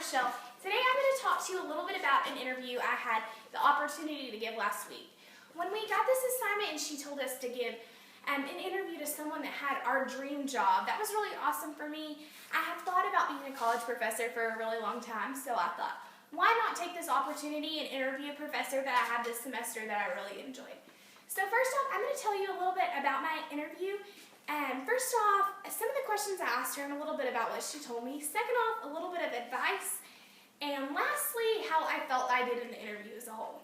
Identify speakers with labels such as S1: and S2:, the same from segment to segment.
S1: Michelle. Today I'm going to talk to you a little bit about an interview I had the opportunity to give last week. When we got this assignment and she told us to give an interview to someone that had our dream job, that was really awesome for me. I have thought about being a college professor for a really long time, so I thought, why not take this opportunity and interview a professor that I had this semester that I really enjoyed. So first off, I'm going to tell you a little bit about my interview. First off, some of the questions I asked her and a little bit about what she told me. Second off, a little bit of advice. And lastly, how I felt I did in the interview as a whole.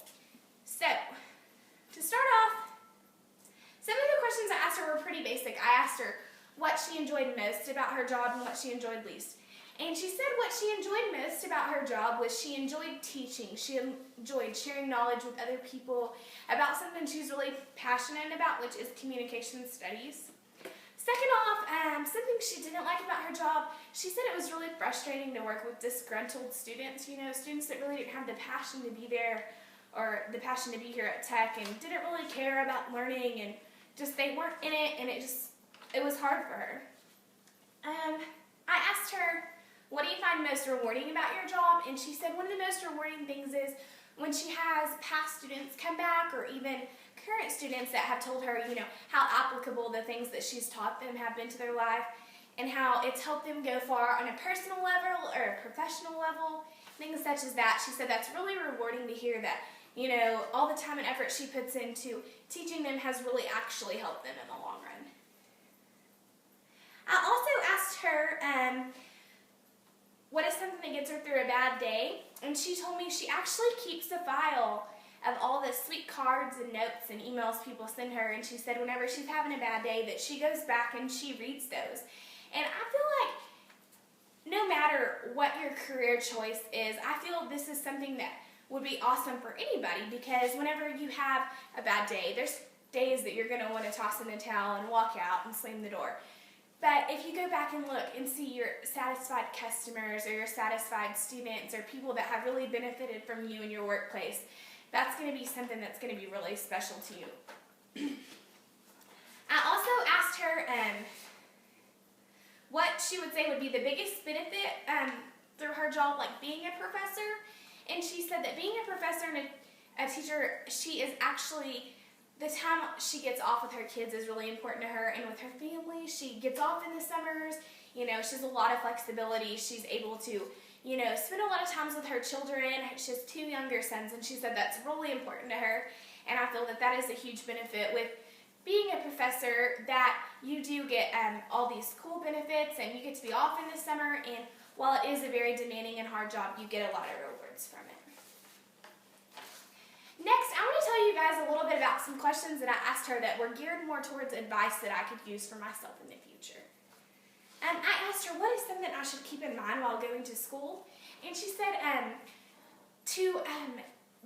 S1: So, to start off, some of the questions I asked her were pretty basic. I asked her what she enjoyed most about her job and what she enjoyed least. And she said what she enjoyed most about her job was she enjoyed teaching. She enjoyed sharing knowledge with other people about something she's really passionate about, which is communication studies. Second off, something she didn't like about her job, she said it was really frustrating to work with disgruntled students, students that really didn't have the passion to be there or the passion to be here at Tech and didn't really care about learning and just they weren't in it and it was hard for her. I asked her, what do you find most rewarding about your job? And she said one of the most rewarding things is when she has past students come back or even current students that have told her, how applicable the things that she's taught them have been to their life and how it's helped them go far on a personal level or a professional level, things such as that. She said that's really rewarding to hear that, all the time and effort she puts into teaching them has really actually helped them in the long run. I also asked her, what is something that gets her through a bad day? And she told me she actually keeps a file of all the sweet cards and notes and emails people send her, and she said whenever she's having a bad day that she goes back and she reads those. And I feel like no matter what your career choice is, I feel this is something that would be awesome for anybody because whenever you have a bad day, there's days that you're going to want to toss in the towel and walk out and slam the door. But if you go back and look and see your satisfied customers or your satisfied students or people that have really benefited from you in your workplace, that's going to be something that's going to be really special to you. I also asked her what she would say would be the biggest benefit through her job, like being a professor. And she said that being a professor and a teacher, she is actually, the time she gets off with her kids is really important to her, and with her family, she gets off in the summers, she has a lot of flexibility, she's able to, spend a lot of times with her children. She has 2 younger sons, and she said that's really important to her, and I feel that that is a huge benefit with being a professor, that you do get all these cool benefits, and you get to be off in the summer, and while it is a very demanding and hard job, you get a lot of rewards from it. Next, I want to tell you guys a little bit about some questions that I asked her that were geared more towards advice that I could use for myself in the future. I asked her, what is something I should keep in mind while going to school? And she said to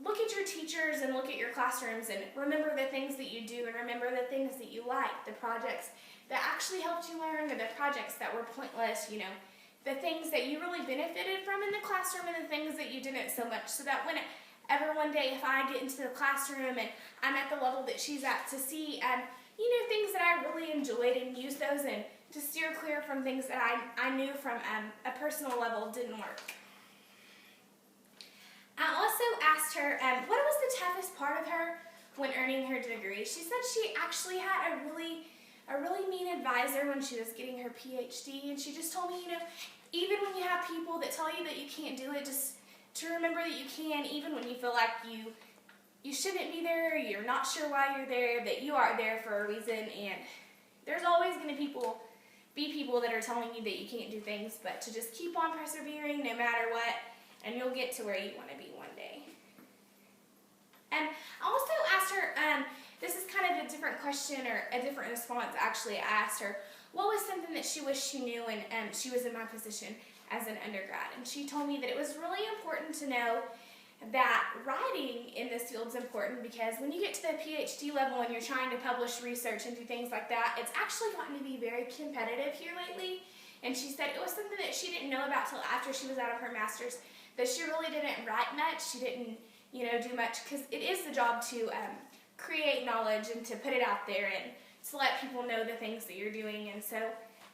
S1: look at your teachers and look at your classrooms and remember the things that you do and remember the things that you like, the projects that actually helped you learn or the projects that were pointless, the things that you really benefited from in the classroom and the things that you didn't so much, so that whenever one day if I get into the classroom and I'm at the level that she's at, to see things that I really enjoyed and use those and to steer clear from things that I knew from a personal level didn't work. I also asked her what was the toughest part of her when earning her degree. She said she actually had a really mean advisor when she was getting her PhD, and she just told me, even when you have people that tell you that you can't do it, just to remember that you can, even when you feel like you shouldn't be there, you're not sure why you're there, that you are there for a reason, and there's always going to be people that are telling you that you can't do things, but to just keep on persevering no matter what, and you'll get to where you want to be one day. And I also asked her, this is kind of a different question or a different response actually. I asked her, what was something that she wished she knew when she was in my position as an undergrad? And she told me that it was really important to know that writing in this field is important because when you get to the PhD level and you're trying to publish research and do things like that, it's actually gotten to be very competitive here lately. And she said it was something that she didn't know about till after she was out of her master's, that she really didn't write much. She didn't, do much because it is the job to create knowledge and to put it out there and to let people know the things that you're doing. And so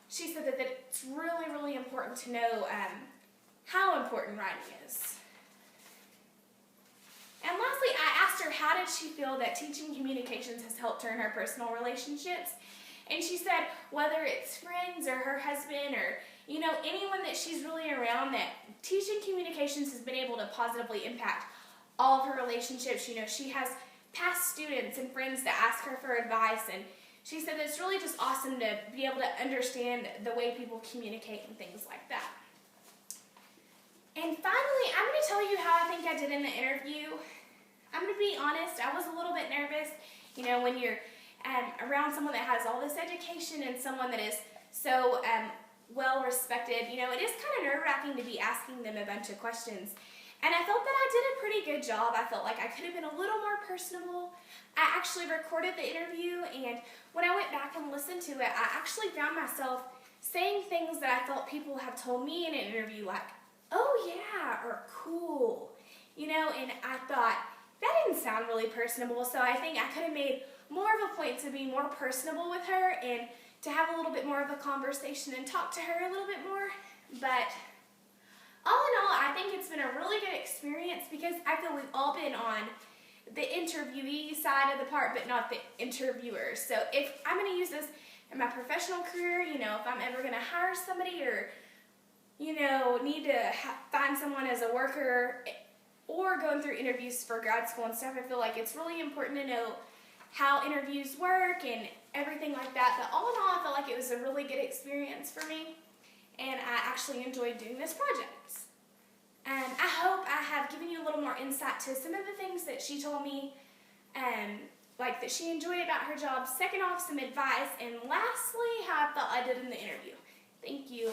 S1: she said that it's really, really important to know how important writing is. And lastly, I asked her how did she feel that teaching communications has helped her in her personal relationships. And she said whether it's friends or her husband or, anyone that she's really around, that teaching communications has been able to positively impact all of her relationships. She has past students and friends that ask her for advice, and she said it's really just awesome to be able to understand the way people communicate and things like that. And finally, I'm going to tell you how I think I did in the interview. I'm going to be honest, I was a little bit nervous. When you're around someone that has all this education and someone that is so well respected, it is kind of nerve-wracking to be asking them a bunch of questions. And I felt that I did a pretty good job. I felt like I could have been a little more personable. I actually recorded the interview, and when I went back and listened to it, I actually found myself saying things that I felt people have told me in an interview, like, "Oh yeah," or "cool," and I thought, that didn't sound really personable, so I think I could have made more of a point to be more personable with her and to have a little bit more of a conversation and talk to her a little bit more. But all in all, I think it's been a really good experience because I feel we've all been on the interviewee side of the part, but not the interviewer. So if I'm going to use this in my professional career, if I'm ever going to hire somebody or, need to find someone as a worker or going through interviews for grad school and stuff, I feel like it's really important to know how interviews work and everything like that. But all in all, I felt like it was a really good experience for me, and I actually enjoyed doing this project. And I hope I have given you a little more insight to some of the things that she told me, like that she enjoyed about her job. Second off, some advice, and lastly, how I felt I did in the interview. Thank you.